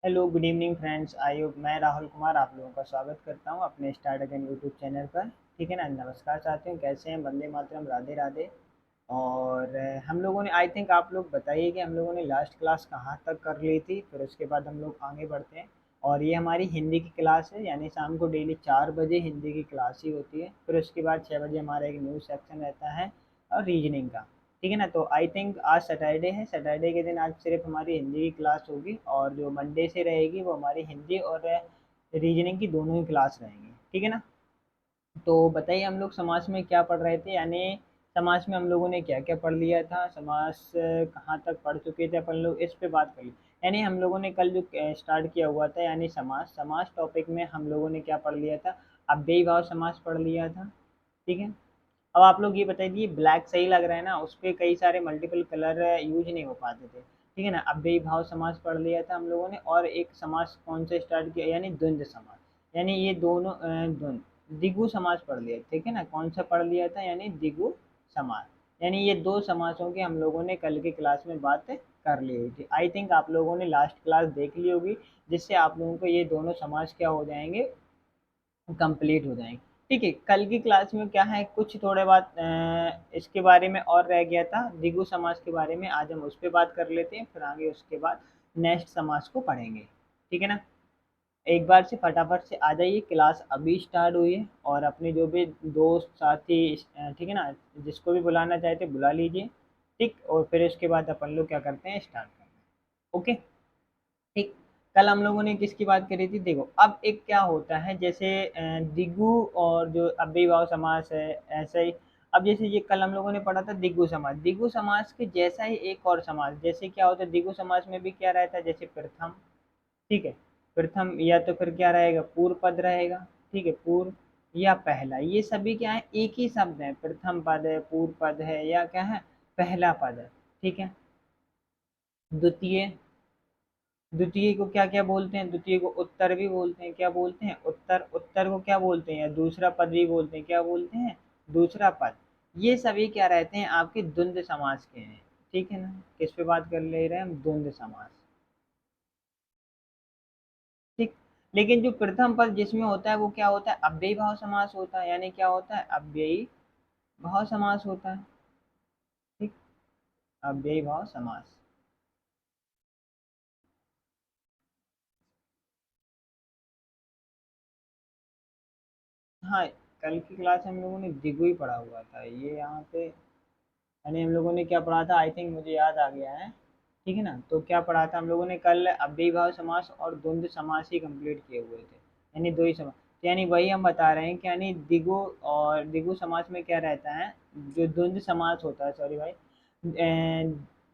Hello good evening friends. मैं राहुल कुमार आप लोगों का स्वागत करता हूं अपने स्टार्ट अगेन यूट्यूब चैनल पर। ठीक है ना। नमस्कार चाहते हूं, कैसे हैं? वंदे मातरम, राधे राधे। और हम लोगों ने आई थिंक आप लोग बताइए कि हम लोगों ने लास्ट क्लास कहाँ तक कर ली थी, फिर उसके बाद हम लोग आगे बढ़ते हैं। और ये हमारी हिंदी की क्लास है, यानी शाम को डेली 4 बजे हिंदी की क्लास ही होती है। फिर उसके बाद 6 बजे हमारा एक न्यूज़ सेक्शन रहता है और रीजनिंग का। ठीक है ना। तो आई थिंक आज सैटरडे है, सैटरडे के दिन आज सिर्फ हमारी हिंदी की क्लास होगी, और जो मंडे से रहेगी वो हमारी हिंदी और रीजनिंग की दोनों ही क्लास रहेंगी। ठीक है ना। तो बताइए हम लोग समाज में क्या पढ़ रहे थे, यानी समाज में हम लोगों ने क्या क्या पढ़ लिया था, समाज कहाँ तक पढ़ चुके थे अपन लोग, इस पे बात कर ली। यानी हम लोगों ने कल जो स्टार्ट किया हुआ था, यानी समाज समाज टॉपिक में हम लोगों ने क्या पढ़ लिया था? अव्ययी भाव समाज पढ़ लिया था। ठीक है। अब आप लोग ये बताइए, ब्लैक सही लग रहा है ना? उस पे कई सारे मल्टीपल कलर यूज नहीं हो पाते थे। ठीक है ना। अव्ययी भाव समास पढ़ लिया था हम लोगों ने, और एक समास कौन से स्टार्ट किया, यानी द्वंद्व समास। यानी ये दोनों द्वंद्व द्विगु समास पढ़ लिया। ठीक है ना। कौन सा पढ़ लिया था? यानी द्विगु समास। यानी ये दो समासों की हम लोगों ने कल की क्लास में बात कर ली हुई थी। आई थिंक आप लोगों ने लास्ट क्लास देख ली होगी, जिससे आप लोगों को ये दोनों समास क्या हो जाएंगे, कंप्लीट हो जाएंगे। ठीक है। कल की क्लास में क्या है, कुछ थोड़े बात इसके बारे में और रह गया था, द्विगु समास के बारे में। आज हम उस पर बात कर लेते हैं, फिर आगे उसके बाद नेक्स्ट समास को पढ़ेंगे। ठीक है ना। एक बार से फटाफट से आ जाइए, क्लास अभी स्टार्ट हुई है, और अपने जो भी दोस्त साथी ठीक है ना, जिसको भी बुलाना चाहते बुला लीजिए। ठीक। और फिर उसके बाद अपन लोग क्या करते हैं, स्टार्ट करते हैं। ओके। ठीक। कल हम लोगों ने किसकी बात करी थी? देखो, अब एक क्या होता है, जैसे द्विगु और जो अव्ययीभाव समास है, ऐसे ही। अब जैसे ये कल हम लोगों ने पढ़ा था द्विगु समास, द्विगु समास के जैसा ही एक और समास, जैसे क्या होता है द्विगु समास में भी क्या रहता है, जैसे प्रथम। ठीक है। प्रथम, या तो फिर क्या रहेगा, पूर्व पद रहेगा। ठीक है। पूर्व या पहला, ये सभी क्या है, एक ही शब्द है। प्रथम पद है, पूर्व पद है, या क्या है, पहला पद है। ठीक है। द्वितीय, द्वितीय को क्या क्या बोलते हैं? द्वितीय को उत्तर भी बोलते हैं। क्या बोलते हैं? उत्तर। उत्तर को क्या बोलते हैं? या दूसरा पद भी बोलते हैं। क्या बोलते हैं? दूसरा पद। ये सभी क्या रहते हैं, आपके द्वंद्व समास के हैं। ठीक है ना। किस पे बात कर ले रहे हैं हम? द्वंद्व समास। ठीक। लेकिन जो प्रथम पद जिसमें होता है वो क्या होता है, अव्ययी भाव समास होता है। यानी क्या होता है, अव्ययी भाव समास होता है। ठीक। अव्ययी भाव समास। हाँ, कल की क्लास में हम लोगों ने द्विगु ही पढ़ा हुआ था, ये यहाँ पे। यानी हम लोगों ने क्या पढ़ा था, आई थिंक मुझे याद आ गया है। ठीक है ना। तो क्या पढ़ा था हम लोगों ने कल? अव्ययी भाव समास और द्वंद्व समास ही कंप्लीट किए हुए थे, यानी दो ही समास। तो यानी वही हम बता रहे हैं कि यानी द्विगु और द्विगु समास में क्या रहता है, जो द्वंद्व समास होता है, सॉरी भाई,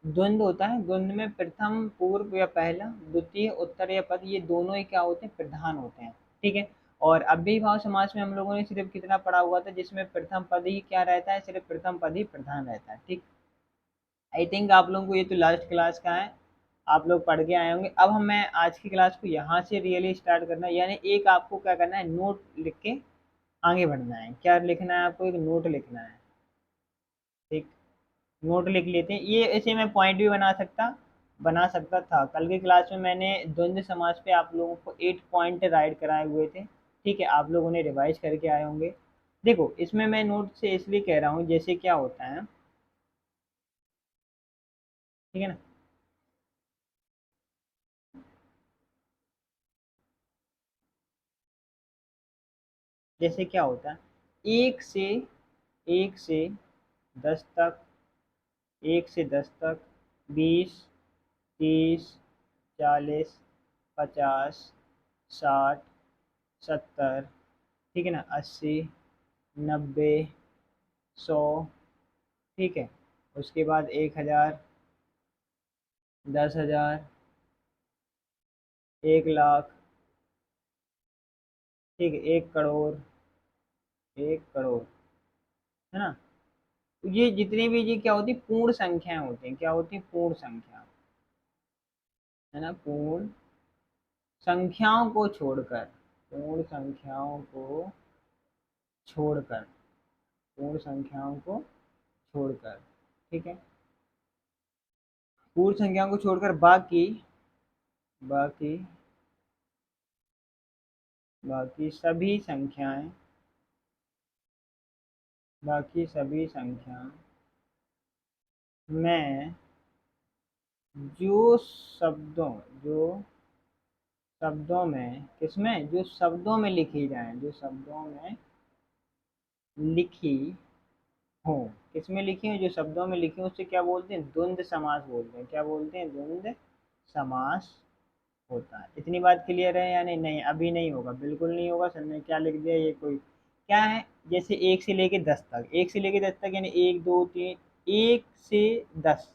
द्वंद्व होता है। द्वंद्व में प्रथम, पूर्व या पहला, द्वितीय, उत्तर या पद, ये दोनों ही क्या होते हैं, प्रधान होते हैं। ठीक है। और अव्ययी भाव समास में हम लोगों ने सिर्फ कितना पढ़ा हुआ था, जिसमें प्रथम पद ही क्या रहता है, सिर्फ प्रथम पद ही प्रधान रहता है। ठीक। आई थिंक आप लोगों को ये तो लास्ट क्लास का है, आप लोग पढ़ के आए होंगे। अब हम मैं आज की क्लास को यहाँ से रियली स्टार्ट करना है, यानी एक आपको क्या करना है, नोट लिख के आगे बढ़ना है। क्या लिखना है आपको? एक नोट लिखना है। ठीक। नोट लिख लेते हैं। ये ऐसे मैं पॉइंट भी बना सकता था। कल की क्लास में मैंने द्वंद्व समास पे आप लोगों को 8 पॉइंट राइट कराए हुए थे। ठीक है। आप लोगों ने रिवाइज करके आए होंगे। देखो, इसमें मैं नोट से इसलिए कह रहा हूँ, जैसे क्या होता है, ठीक है ना, जैसे क्या होता है, एक से एक से 10 तक, 1 से 10 तक, 20, 30, 40, 50, 60, 70, ठीक है ना, 80, 90, 100। ठीक है। उसके बाद 1000, 10,000, 1 लाख। ठीक है। 1 करोड़, 1 करोड़, है ना। तो ये जितनी भी, ये क्या होती, पूर्ण संख्याएं होती हैं। क्या होती हैं? पूर्ण संख्या, है ना। पूर्ण संख्याओं को छोड़कर, पूर्ण संख्याओं को छोड़कर, पूर्ण संख्याओं को छोड़कर, ठीक है। पूर्ण संख्याओं को छोड़कर बाकी, बाकी बाकी सभी संख्याएं, बाकी सभी संख्या में जो शब्दों, जो शब्दों में, किसमें, जो शब्दों में लिखी जाए, जो शब्दों में लिखी हो, किसमें लिखी हो, जो शब्दों में लिखी हो, उससे क्या बोलते हैं, द्वंद्व समास बोलते हैं। क्या बोलते हैं, द्वंद्व समास होता है। इतनी बात क्लियर है या नहीं? नहीं, अभी नहीं होगा, बिल्कुल नहीं होगा। सर ने क्या लिख दिया, ये कोई क्या है, जैसे एक से लेके 10 तक, एक से लेके 10 तक यानी एक दो तीन, एक से 10,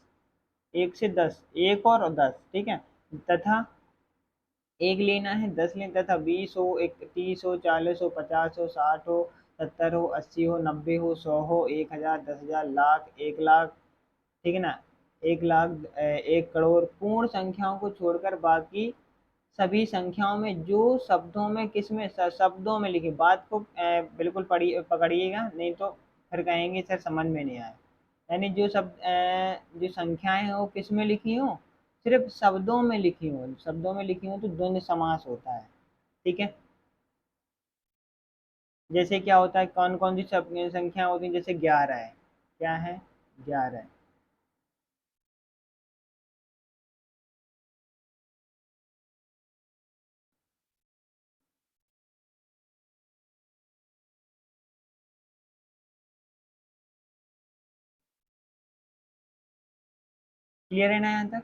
एक से 10, एक और 10, ठीक है। तथा एक लेना है, 10 लेना, तथा 20 हो, 30 हो, 40 हो, 50 हो, 60 हो, 70 हो, 80 हो, 90 हो, 100 हो, 1000, 10,000, लाख, 1 लाख, ठीक है ना, 1 लाख, 1 करोड़, पूर्ण संख्याओं को छोड़कर बाकी सभी संख्याओं में जो शब्दों में, किसमें, शब्दों में लिखी। बात को बिल्कुल पकड़िएगा, नहीं तो फिर कहेंगे सर समझ में नहीं आया। यानी जो शब्द, जो संख्याएं हैं वो किस में लिखी हो, सिर्फ शब्दों में लिखी हो, शब्दों में लिखी हो तो द्वंद्व समास होता है, ठीक है। जैसे क्या होता है, कौन कौन सी संख्या होती है, जैसे 11 है, क्या है, 11। क्लियर है ना यहाँ तक?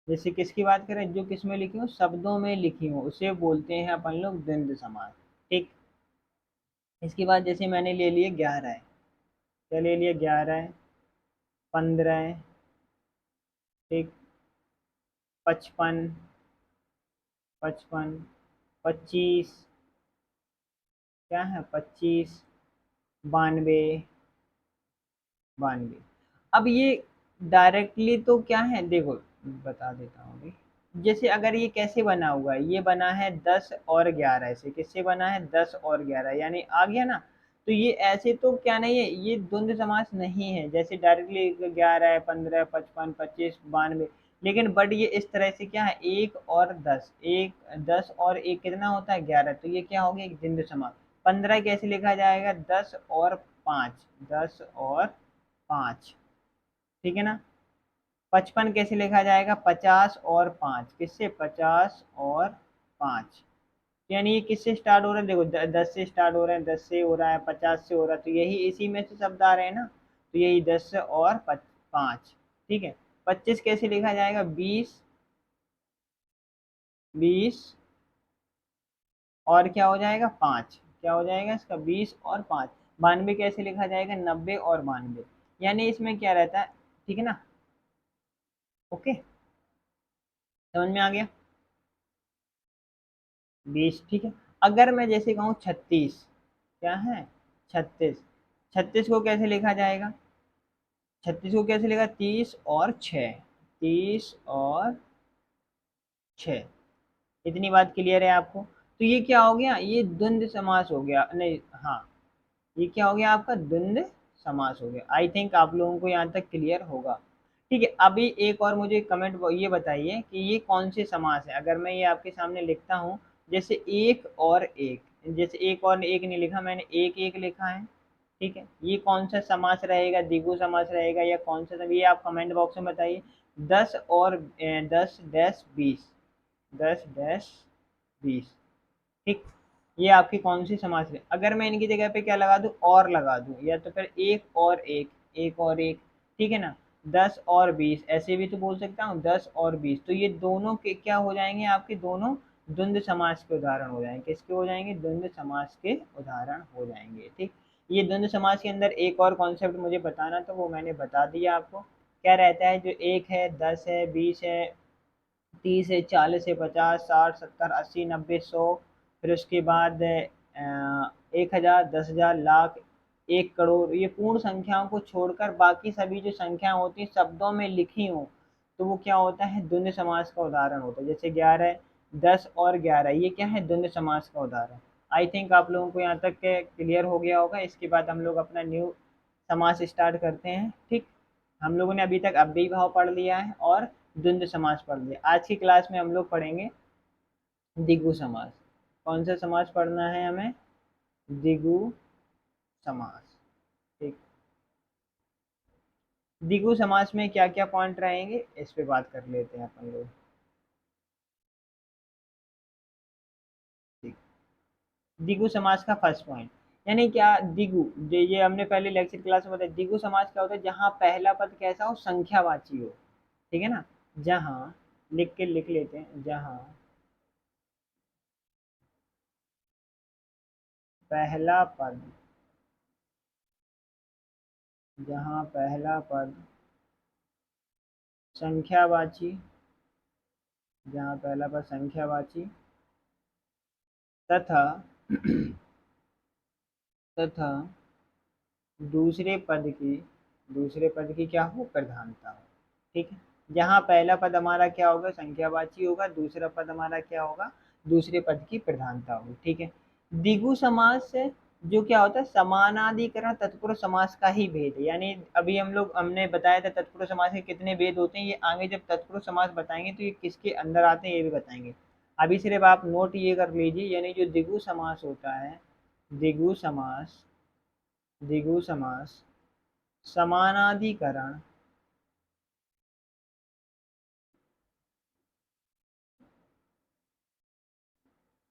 जैसे किसकी बात करें, जो किस में लिखी हो, शब्दों में लिखी हो, उसे बोलते हैं अपन लोग द्वंद्व समास, ठीक। इसके बाद जैसे मैंने ले लिए 11 है, क्या ले लिया, 11 है, 15 है, ठीक, 55, 55, 25, क्या है, 25, 92, 92। अब ये डायरेक्टली तो क्या है, देखो बता देता हूँ अभी। जैसे अगर ये कैसे बना हुआ है, ये बना है 10 और 11 से, किससे बना है, 10 और 11, यानी आ गया ना। तो ये ऐसे तो क्या नहीं है, ये द्वंद्व समास नहीं है, जैसे डायरेक्टली 11, 15, 55, 25, 92। लेकिन बट ये इस तरह से क्या है, 1 और 10, एक, 10 और 1 कितना होता है, 11, तो ये क्या हो गया, एक द्वंद्व समास। 15 कैसे लिखा जाएगा, 10 और 5, 10 और 5, ठीक है ना। 55 कैसे लिखा जाएगा, 50 और 5, किससे, 50 और 5। यानी ये किससे स्टार्ट हो रहा है, देखो 10 से स्टार्ट हो रहा है, 10 से हो रहा है, 50 से हो रहा है, तो यही इसी में से शब्द आ रहे हैं ना, तो यही 10 और 5, ठीक है। 25 कैसे लिखा जाएगा, 20, 20 और क्या हो जाएगा, 5, क्या हो जाएगा इसका, 20 और 5। 92 कैसे लिखा जाएगा, 90 और 92। यानी इसमें क्या रहता है, ठीक है ना, ओके, समझ में आ गया। 20, ठीक है। अगर मैं जैसे कहूँ 36, क्या है, 36, 36 को कैसे लिखा जाएगा, 36 को कैसे लिखा, 30 और 6, 30 और 6। इतनी बात क्लियर है आपको? तो ये क्या हो गया, ये द्वंद्व समास हो गया, नहीं हाँ, ये क्या हो गया आपका, द्वंद्व समास हो गया। आई थिंक आप लोगों को यहाँ तक क्लियर होगा, ठीक है। अभी एक और मुझे कमेंट ये बताइए कि ये कौन से समास है, अगर मैं ये आपके सामने लिखता हूँ, जैसे एक और एक, जैसे एक और एक नहीं लिखा मैंने, एक एक लिखा है, ठीक है, ये कौन सा समास रहेगा, द्विगु समास रहेगा या कौन सा, ये आप कमेंट बॉक्स में बताइए। 10 और 10 डैश 20, 10 डैश 20, ठीक। ये आपकी कौन सी समास है, अगर मैं इनकी जगह पे क्या लगा दूं, और लगा दूं, या तो फिर एक और एक, एक और एक, ठीक है ना। 10 और 20 ऐसे भी तो बोल सकता हूँ, 10 और 20, तो ये दोनों के क्या हो जाएंगे, आपके दोनों द्वंद्व समास के उदाहरण हो जाएंगे, किसके हो जाएंगे, द्वंद्व समास के उदाहरण हो जाएंगे, ठीक। ये द्वंद्व समास के अंदर एक और कॉन्सेप्ट मुझे बताना, तो वो मैंने बता दिया आपको। क्या रहता है, जो एक है, 10 है, 20 है, 30 है, 40 है, 50, 60, 70, 80, 90, 100, फिर उसके बाद 1,000, 10,000, लाख, 1 करोड़, ये पूर्ण संख्याओं को छोड़कर बाकी सभी जो संख्या होती हैं शब्दों में लिखी हों, तो वो क्या होता है, द्वंद्व समास का उदाहरण होता है। जैसे 11, 10 और 11, ये क्या है, द्वंद्व समास का उदाहरण। आई थिंक आप लोगों को यहाँ तक क्लियर हो गया होगा। इसके बाद हम लोग अपना न्यू समास स्टार्ट करते हैं, ठीक। हम लोगों ने अभी तक अव्ययी भाव पढ़ लिया है और द्वंद्व समास पढ़ लिया। आज की क्लास में हम लोग पढ़ेंगे द्विगु समास। कौन सा समास पढ़ना है हमें? द्विगु समास। ठीक। द्विगु समास में क्या क्या पॉइंट रहेंगे इस पे बात कर लेते हैं अपन लोग। ठीक। द्विगु समास का फर्स्ट पॉइंट, यानी क्या द्विगु, ये हमने पहले लेक्चर क्लास में बताया। द्विगु समास क्या होता है? जहाँ पहला पद कैसा हो? संख्यावाची हो। ठीक है ना? जहाँ, लिख लेते हैं, जहाँ पहला पद, जहाँ पहला पद संख्यावाची, जहाँ पहला पद संख्यावाची तथा तथा दूसरे पद की क्या हो? प्रधानता हो। ठीक है। जहाँ पहला पद हमारा क्या होगा? संख्यावाची होगा। दूसरा पद हमारा क्या होगा? दूसरे पद की प्रधानता होगी। ठीक है। द्विगु समास से जो क्या होता है? समानाधिकरण तत्पुरुष समास का ही भेद है। यानी अभी हमने बताया था तत्पुरुष समास के कितने भेद होते हैं। ये आगे जब तत्पुरुष समास बताएंगे तो ये किसके अंदर आते हैं ये भी बताएंगे। अभी सिर्फ आप नोट ये कर लीजिए, यानी जो द्विगु समास होता है, द्विगु समास, द्विगु समास समानाधिकरण,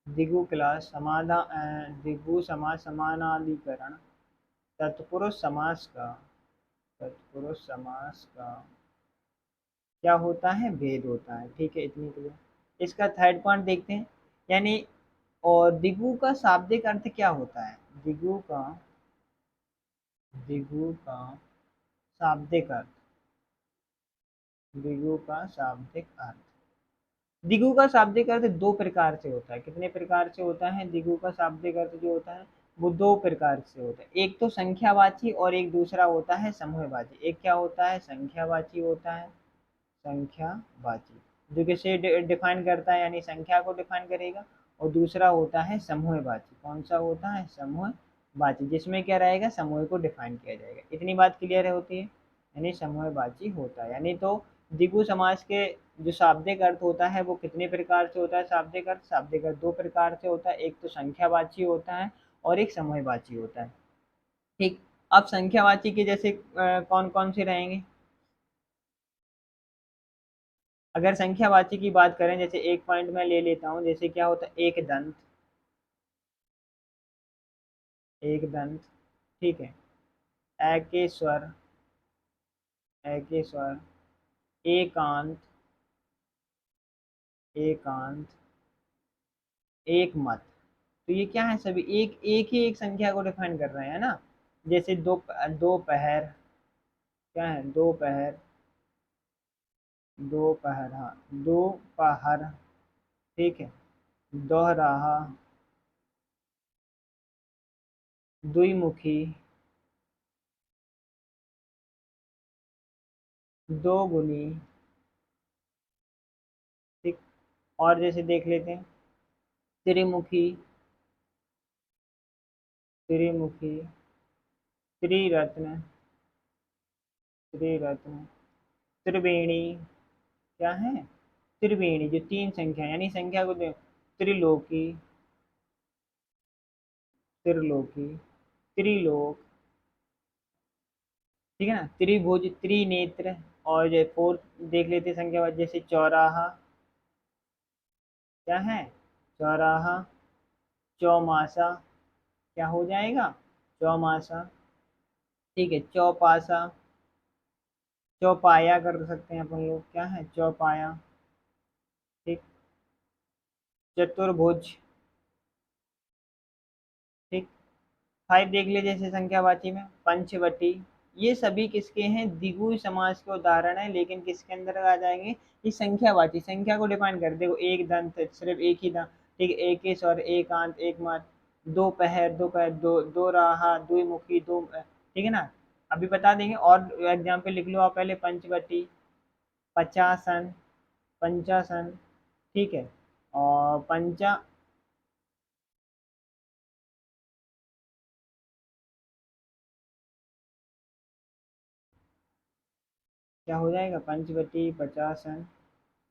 द्विगु समास समानाधिकरण तत्पुरुष समास का क्या होता है? भेद होता है। ठीक है, इतनी क्लियर। इसका थर्ड पॉइंट देखते हैं, यानी और द्विगु का शाब्दिक अर्थ क्या होता है? द्विगु का शाब्दिक अर्थ, द्विगु का शाब्दिक अर्थ, द्विगु का शाब्दिक अर्थ दो प्रकार से होता है। कितने प्रकार से होता है? द्विगु का शाब्दिक अर्थ जो होता है वो दो प्रकार से होता है। एक तो संख्यावाची और एक दूसरा होता है समूहवाची। एक क्या होता है? संख्यावाची होता है, संख्यावाची, जो किसे डिफाइन करता है, यानी संख्या को डिफाइन करेगा। और दूसरा होता है समूहवाची। कौन सा होता है? समूहवाची, जिसमें क्या रहेगा? समूह को डिफाइन किया जाएगा। इतनी बात क्लियर होती है, यानी समूहवाची होता है। यानी तो द्विगु समास के जो शाब्दिक अर्थ होता है वो कितने प्रकार से होता है? शाब्दिक अर्थ दो प्रकार से होता है। एक तो संख्यावाची होता है और एक समूहवाची होता है। ठीक। अब संख्यावाची के जैसे कौन कौन से रहेंगे? अगर संख्यावाची की बात करें, जैसे एक पॉइंट मैं ले लेता हूँ, जैसे क्या होता है? एक दंत, एक दंत। ठीक है। एकेश्वर, एकेश्वर, एकांत, एकांत, एक मत। तो ये क्या है? सभी एक एक ही एक संख्या को डिफाइन कर रहे हैं ना। जैसे दोपहर, क्या है? दोपहर, दोपहर, हाँ, दोपहर। ठीक है। दोहराहा, द्विमुखी, दोगुनी। ठीक। और जैसे देख लेते हैं, त्रिमुखी, त्रिमुखी, त्रिरत्न, त्रिरत्न, त्रिवेणी। क्या है? त्रिवेणी, जो तीन संख्या, यानी संख्या को त्रिलोकी, त्रिलोकी, त्रिलोक। ठीक है ना? त्रिभुज, त्रिनेत्र। और जो फोर्थ देख लेते हैं संख्या वाइज, जैसे चौराहा, क्या है? चौराहा, चौमासा, क्या हो जाएगा? चौमासा। ठीक है। चौपासा, चौपाया कर सकते हैं अपन लोग, क्या है? चौपाया। ठीक। चतुर्भुज। ठीक। फाइव देख ले, जैसे संख्यावाची में पंचवटी। ये सभी किसके हैं? द्विगु समास के उदाहरण है, लेकिन किसके अंदर आ जाएंगे? ये संख्यावाची, संख्या को डिफाइन कर, देखो एक दंत, सिर्फ एक ही दंत। ठीक है। एक स्वर, एकांत, एक मत, दोपहर, दोपहर, दो राहा, द्विमुखी, दो, ठीक है ना? अभी बता देंगे और एग्जाम्पल लिख लो आप पहले। पंचवटी, पचासन, पंचासन। ठीक है। और पंचा, क्या हो जाएगा, पंचवटी पचासन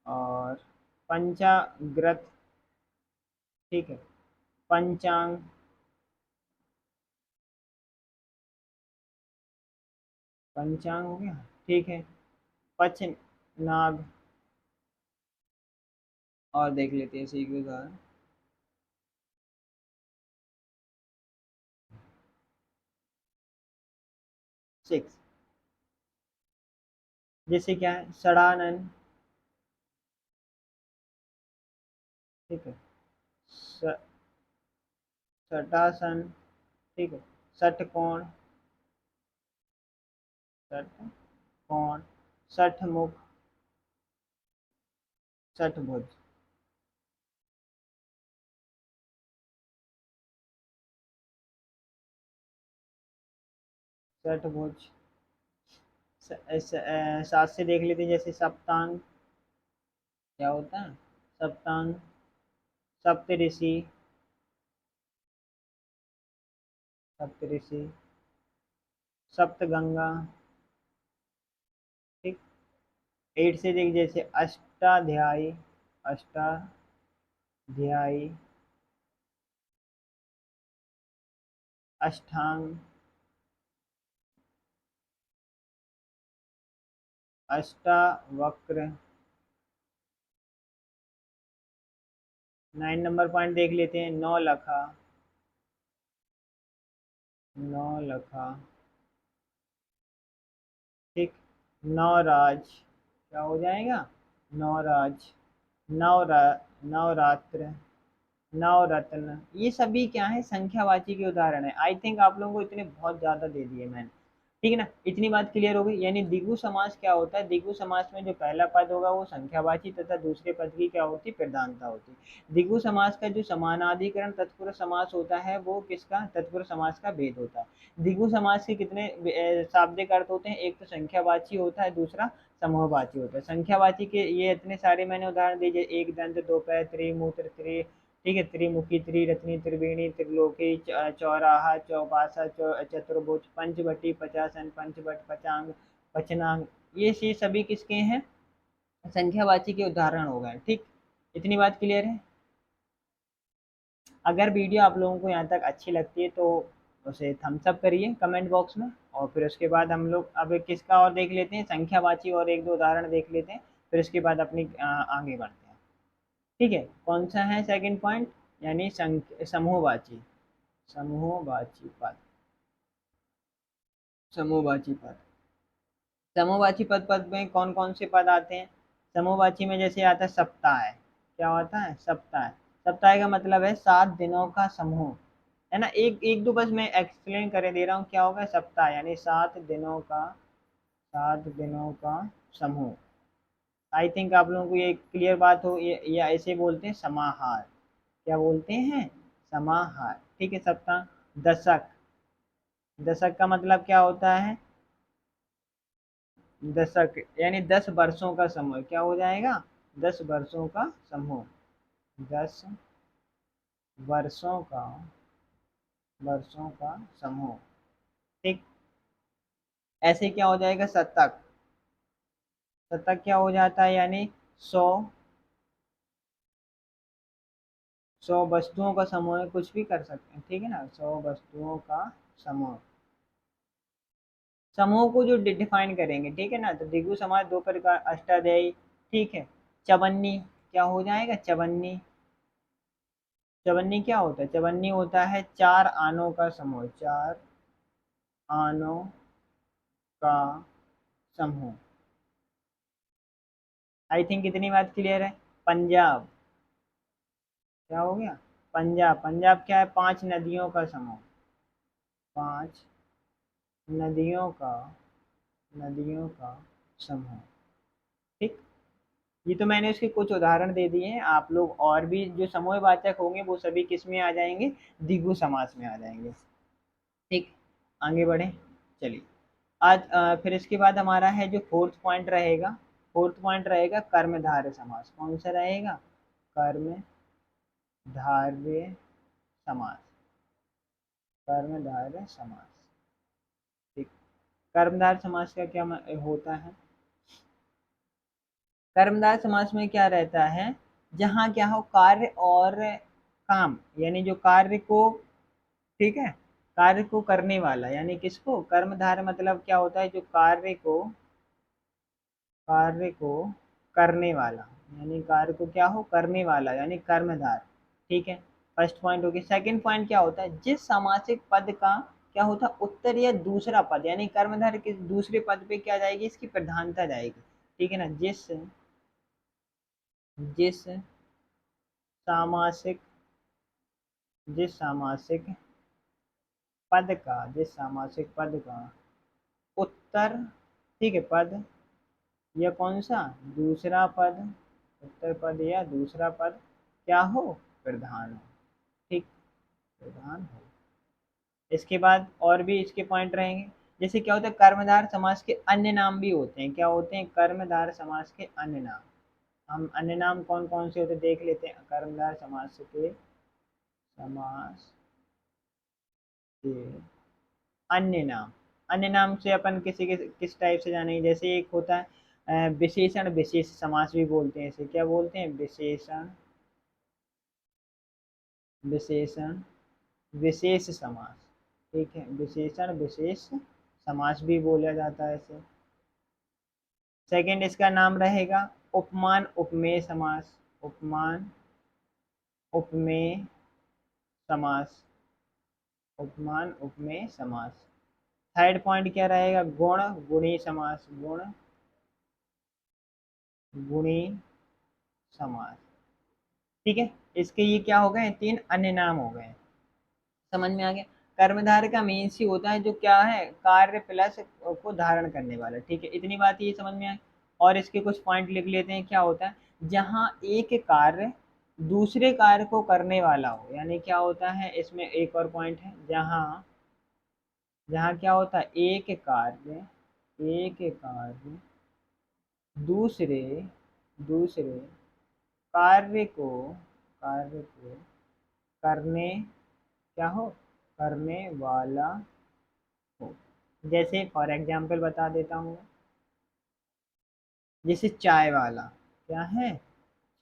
और पंचाग्रत, ठीक है, पंचांग, पंचांग हो गया, ठीक है, पच नाग, और देख लेते हैं इसी के उदाहरण। 6, जैसे क्या है, षडानन, ठीक है, स- षटासन, ठीक है, षटकोण, षटकोण, षटमुख, षटभुज, षटभुज। 7 से देख लेते हैं, जैसे सप्तांग, क्या होता है, सप्तांग, सप्तऋषि, सप्तऋषि, सप्तगंगा, ठीक। 8 से देख, जैसे अष्टाध्यायी, अष्टाध्यायी, अष्टांग, अष्टावक्र। 9 नंबर पॉइंट देख लेते हैं, नौ लखा, नौ लखा, ठीक। नवराज, क्या हो जाएगा, नवराज, नवरा नवरात्र, नवरत्न। ये सभी क्या है, संख्यावाची के उदाहरण है। आई थिंक आप लोगों को इतने बहुत ज्यादा दे दिए मैंने, ठीक है ना। इतनी बात क्लियर हो गई। यानी द्विगु समास क्या होता है, द्विगु समास में जो पहला पद होगा वो संख्यावाची तथा दूसरे पद की क्या होती, प्रधानता होती। द्विगु समास का जो समानाधिकरण तत्पुरुष समास होता है वो किसका, तत्पुरुष समास का भेद होता है। द्विगु समास के कितने शाब्दिक अर्थ होते हैं, एक तो संख्यावाची होता है, दूसरा समूहवाची होता है। संख्यावाची के ये इतने सारे मैंने उदाहरण दिए, एक दंत, दो पैर, त्रिमूत्र, ठीक है, त्रिमुखी, त्रिरत्नी, त्रिवेणी, त्रिलोकी, चौराहा, चौपासा, चतुर्भुज, पंचवटी, पचासन, पंचवट, पचांग, पचनांग। ये सभी किसके हैं, संख्यावाची के उदाहरण हो गए, ठीक। इतनी बात क्लियर है। अगर वीडियो आप लोगों को यहाँ तक अच्छी लगती है तो उसे थम्स अप करिए कमेंट बॉक्स में, और फिर उसके बाद हम लोग अब किसका और देख लेते हैं, संख्यावाची और एक दो उदाहरण देख लेते हैं, फिर उसके बाद अपनी आगे बढ़ते हैं, ठीक है। कौन सा है सेकंड पॉइंट, यानी समूहवाची, समूहवाची पद, समूहवाची पद। समूहवाची पद पद में कौन कौन से पद आते हैं, समूहवाची में जैसे आता है सप्ताह, क्या होता है, सप्ताह। सप्ताह का मतलब है 7 दिनों का समूह, है ना। एक एक दो बस मैं एक्सप्लेन कर दे रहा हूँ, क्या होगा सप्ताह, यानी 7 दिनों का, 7 दिनों का समूह। आई थिंक आप लोगों को ये क्लियर बात हो, ये ऐसे बोलते हैं समाहार, क्या बोलते हैं, समाहार, ठीक है। सप्ताह। दशक, दशक का मतलब क्या होता है, दशक यानी 10 वर्षों का समूह, क्या हो जाएगा, 10 वर्षों का समूह, 10 वर्षों का, वर्षों का समूह, ठीक। ऐसे क्या हो जाएगा, शतक, शतक क्या हो जाता है, यानी 100 वस्तुओं का समूह है, कुछ भी कर सकते हैं, ठीक है ना, 100 वस्तुओं का समूह। समूह को जो डिफाइन करेंगे, ठीक है ना, तो द्विगु समास दो प्रकार, अष्टाध्यायी, ठीक है। चवन्नी, क्या हो जाएगा, चवन्नी, चवन्नी क्या होता है, चवन्नी होता है 4 आनों का समूह, 4 आनों का समूह। आई थिंक इतनी बात क्लियर है। पंजाब, क्या हो गया, पंजाब, पंजाब क्या है, 5 नदियों का समूह, 5 नदियों का, नदियों का समूह, ठीक। ये तो मैंने उसके कुछ उदाहरण दे दिए हैं, आप लोग और भी जो समूहवाचक होंगे वो सभी किस में आ जाएंगे, द्विगु समास में आ जाएंगे, ठीक। आगे बढ़े, चलिए। आज फिर इसके बाद हमारा है जो फोर्थ पॉइंट रहेगा, फोर्थ पॉइंट रहेगा कर्मधारय समास। कौन सा रहेगा, कर्मधारय समास, कर्मधारय समास, ठीक। कर्मधारय समास का क्या होता है, कर्मधारय समास में क्या रहता है, जहाँ क्या हो कार्य और काम, यानी जो कार्य को, ठीक है, कार्य को करने वाला, यानी किसको, कर्मधारय मतलब क्या होता है, जो कार्य को करने वाला, यानी कार्य को क्या हो करने वाला, यानी कर्मधार। ठीक है, फर्स्ट पॉइंट हो गया। सेकंड पॉइंट क्या होता है, जिस सामासिक पद का क्या होता है उत्तर या दूसरा पद, यानी कर्मधार के दूसरे पद पे क्या जाएगी, इसकी प्रधानता जाएगी। ठीक है ना, जिस जिस सामासिक जिस सामासिक पद का उत्तर, ठीक है, पद या कौन सा दूसरा पद, उत्तर पद या दूसरा पद क्या हो, प्रधान हो। ठीक, प्रधान हो। इसके बाद और भी इसके पॉइंट रहेंगे, जैसे क्या होता है, कर्मधार समास के अन्य नाम भी होते हैं। क्या होते हैं, कर्मधार समास के अन्य नाम। हम अन्य नाम कौन कौन से होते हैं देख लेते हैं। कर्मधार समास के अन्य नाम से अपन किसी के किस टाइप से जानेंगे, जैसे एक होता है विशेषण विशेष समास भी बोलते हैं, इसे क्या बोलते हैं, विशेषण विशेष समास। ठीक है, विशेषण विशेष समास भी बोला जाता है इसे। सेकंड इसका नाम रहेगा उपमान उपमेय समास। उपमान उपमेय समास, उपमान उपमेय समास। थर्ड पॉइंट क्या रहेगा, गुण गुणी समास, गुण गुणी समास। ठीक है, इसके ये क्या हो गए, तीन अन्य नाम हो गए। समझ में आ गया। कर्मधारय का मीन्स ही होता है जो क्या है, कार्य प्लस को धारण करने वाला। ठीक है, इतनी बात ये समझ में आई। और इसके कुछ पॉइंट लिख लेते हैं। क्या होता है, जहाँ एक कार्य दूसरे कार्य को करने वाला हो, यानी क्या होता है, इसमें एक और पॉइंट है, जहाँ जहाँ क्या होता है, एक कार्य दूसरे दूसरे कार्य को करने, क्या हो, करने वाला हो। जैसे फॉर एग्जाम्पल बता देता हूँ, जैसे चाय वाला, क्या है,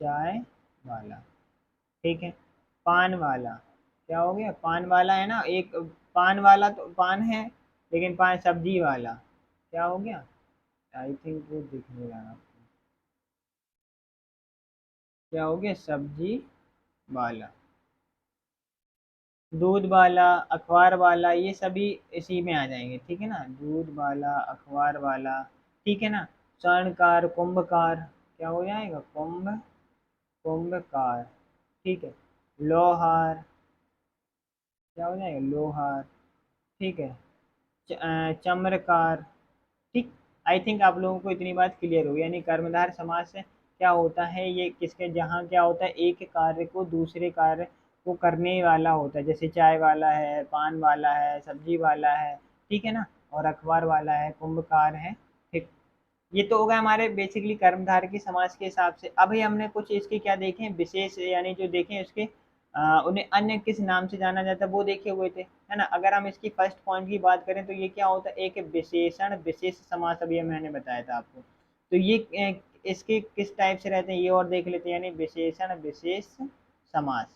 चाय वाला। ठीक है, पान वाला, क्या हो गया, पान वाला है ना, एक पान वाला तो पान है, लेकिन पान सब्जी वाला क्या हो गया, आई थिंक वो दिख नहीं रहा आपको, क्या हो गया, सब्जी वाला। दूध वाला, अखबार वाला, ये सभी इसी में आ जाएंगे। ठीक है ना, दूध वाला, अखबार वाला। ठीक है ना, स्वर्णकार, कुंभकार, क्या हो जाएगा, कुंभकार। ठीक है, लोहार, क्या हो जाएगा, लोहार। ठीक है, चम्रकार। ठीक, आई थिंक आप लोगों को इतनी बात क्लियर होगी। यानी कर्मधार समास से क्या होता है, ये किसके, जहाँ क्या होता है, एक कार्य को दूसरे कार्य को करने वाला होता है, जैसे चाय वाला है, पान वाला है, सब्जी वाला है। ठीक है ना, और अखबार वाला है, कुंभकार है। ठीक, ये तो होगा हमारे बेसिकली कर्मधारय की समास के हिसाब से। अभी हमने कुछ इसके क्या देखे हैं, विशेष, यानी जो देखे उसके उन्हें अन्य किस नाम से जाना जाता है वो देखे हुए थे, है ना। अगर हम इसकी फर्स्ट पॉइंट की बात करें तो ये क्या होता है, एक विशेषण विशेष समास, अभी मैंने बताया था आपको। तो ये इसके किस टाइप से रहते हैं ये और देख लेते हैं, यानी विशेषण विशेष समास।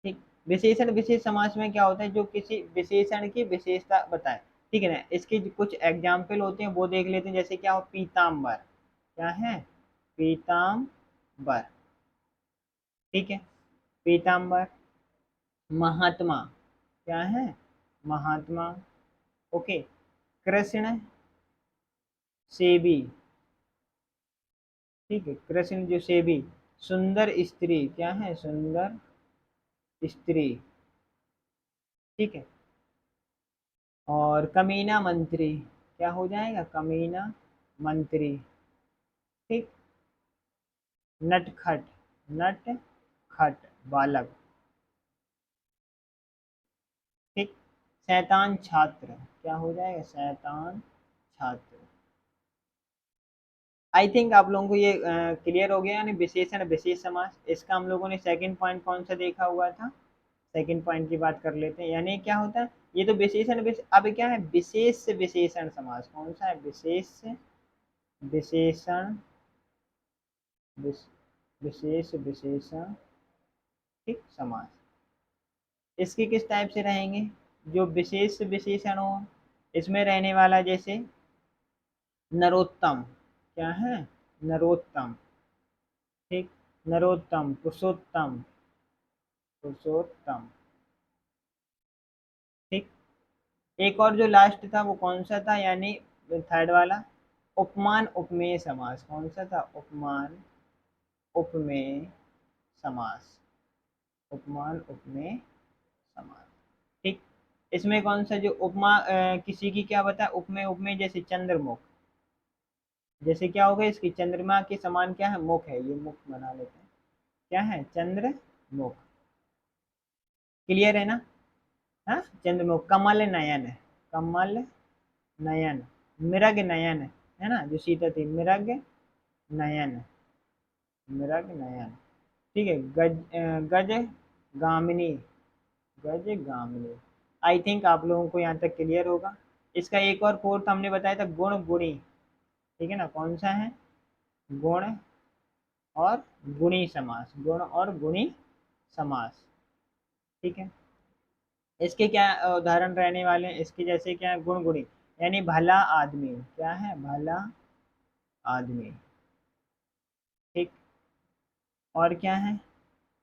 ठीक, विशेषण विशेष समास में क्या होता है, जो किसी विशेषण की विशेषता बताए। ठीक है ना, इसके जो कुछ एग्जाम्पल होते हैं वो देख लेते हैं, जैसे क्या हो, पीताम्बर, क्या है, पीताम्बर। ठीक है, पीताम्बर। महात्मा, क्या है, महात्मा। ओके, कृष्ण सेवी। ठीक है, कृष्ण जो सेवी। सुंदर स्त्री, क्या है, सुंदर स्त्री। ठीक है, और कमीना मंत्री, क्या हो जाएगा, कमीना मंत्री। ठीक, नटखट, नटखट बालक। ठीक, शैतान छात्र, क्या हो जाएगा, शैतान छात्र। आई थिंक आप लोगों को ये क्लियर हो गया, यानी विशेषण विशेष समास। इसका हम लोगों ने सेकंड पॉइंट कौन सा देखा हुआ था, सेकंड पॉइंट की बात कर लेते हैं। यानी क्या होता है, ये तो विशेषण अब क्या है, विशेष विशेषण समास। कौन सा है, विशेष विशेषण विश- विशेष विशेषण, ठीक, समास। इसके किस टाइप से रहेंगे? जो विशेष विशेषण हो, इसमें रहने वाला जैसे नरोत्तम, क्या है? नरोत्तम, ठीक, नरोत्तम, पुरुषोत्तम, पुरुषोत्तम, ठीक। एक और जो लास्ट था वो कौन सा था, यानी थर्ड वाला, उपमान उपमेय समास। कौन सा था? उपमान उपमेय समास, उपमान उपमेय समास, ठीक। इसमें कौन सा जो उपमा किसी की क्या बता, उपमेय उपमेय, जैसे चंद्रमुख, जैसे क्या हो गया, इसकी चंद्रमा के समान क्या है? मुख है, ये मुख बना लेते हैं, क्या है? चंद्रमुख, क्लियर है ना? हाँ, चंद्रमुख। कमल नयन, कमल नयन, मृग नयन, है ना, जो सीता थी, मृग नयन, मृग नयन, ठीक है। गज गामिनी, गज गामिनी। आई थिंक आप लोगों को यहाँ तक क्लियर होगा। इसका एक और फोर्थ हमने बताया था, गुण गुणी, ठीक है ना? कौन सा है? गुण और गुणी समास, गुण और गुणी समास, ठीक है। इसके क्या उदाहरण रहने वाले हैं? इसके जैसे क्या है? गुण गुणी, यानी भला आदमी, क्या है? भला आदमी, ठीक। और क्या है?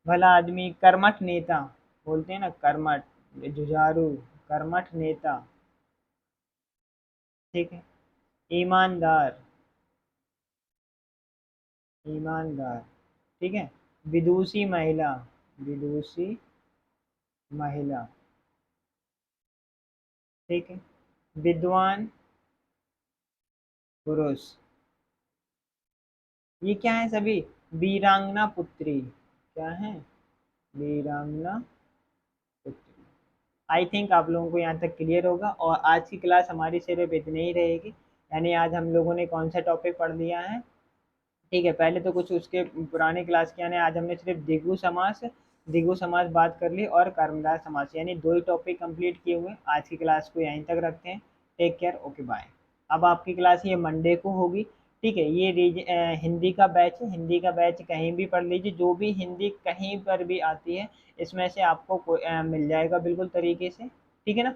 भला आदमी, कर्मठ नेता, बोलते हैं ना कर्मठ, जुझारू, कर्मठ नेता, ठीक है। ईमानदार, ईमानदार, ठीक है। विदुषी महिला, विदुषी महिला, ठीक है। विद्वान पुरुष, ये क्या है सभी? वीरांगना पुत्री, क्या है? वीरांगना पुत्री। आई थिंक आप लोगों को यहाँ तक क्लियर होगा, और आज की क्लास हमारी सिर्फ इतनी ही रहेगी। यानी आज हम लोगों ने कौन सा टॉपिक पढ़ लिया है? ठीक है, पहले तो कुछ उसके पुराने क्लास के, यानी आज हमने सिर्फ द्विगु समास बात कर ली, और कर्मधारय समास, यानी दो ही टॉपिक कंप्लीट किए हुए। आज की क्लास को यहीं तक रखते हैं। Take care, okay bye. अब आपकी क्लास ये मंडे को होगी, ठीक है। ये हिंदी का बैच है, हिंदी का बैच कहीं भी पढ़ लीजिए, जो भी हिंदी कहीं पर भी आती है इसमें से आपको मिल जाएगा बिल्कुल तरीके से, ठीक है ना?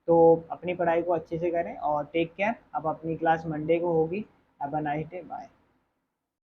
तो अपनी पढ़ाई को अच्छे से करें, और टेक केयर। अब अपनी क्लास मंडे को होगी। Have a nice day, bye.